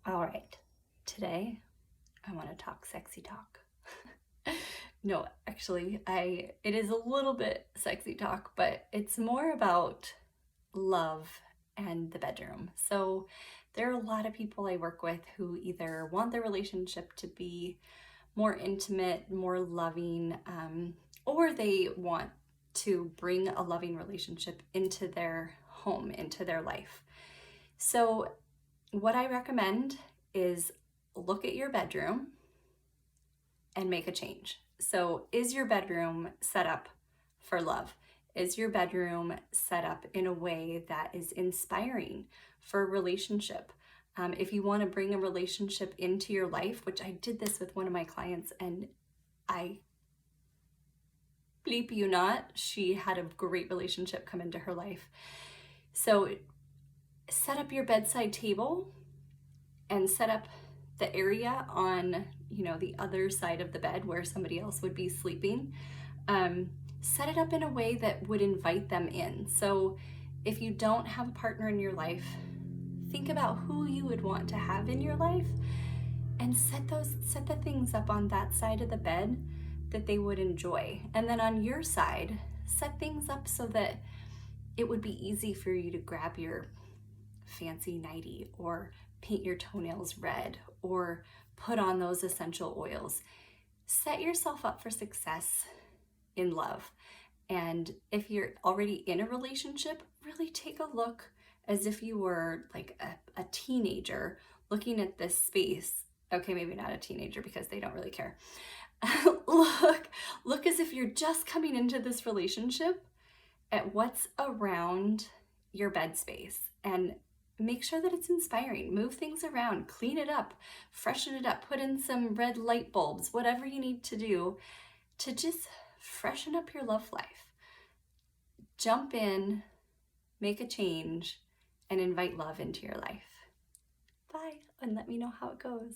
All right, today I want to talk sexy talk. No, actually, it is a little bit sexy talk, but it's more about love and the bedroom. So there are a lot of people I work with who either want their relationship to be more intimate, more loving, or they want to bring a loving relationship into their home, into their life. So what I recommend is look at your bedroom and make a change. So, is your bedroom set up for love? Is your bedroom set up in a way that is inspiring for a relationship? If you want to bring a relationship into your life, which I did this with one of my clients, and I bleep you not, she had a great relationship come into her life. So, set up your bedside table and set up the area on, the other side of the bed where somebody else would be sleeping. Set it up in a way that would invite them in. So if you don't have a partner in your life, think about who you would want to have in your life and set the things up on that side of the bed that they would enjoy. And then on your side, set things up so that it would be easy for you to grab your fancy nightie or paint your toenails red or put on those essential oils. Set yourself up for success in love. And if you're already in a relationship, really take a look as if you were like a teenager looking at this space. Okay, maybe not a teenager because they don't really care. Look as if you're just coming into this relationship at what's around your bed space and make sure that it's inspiring. Move things around, clean it up, freshen it up, put in some red light bulbs, whatever you need to do to just freshen up your love life. Jump in, make a change, and invite love into your life. Bye, and let me know how it goes.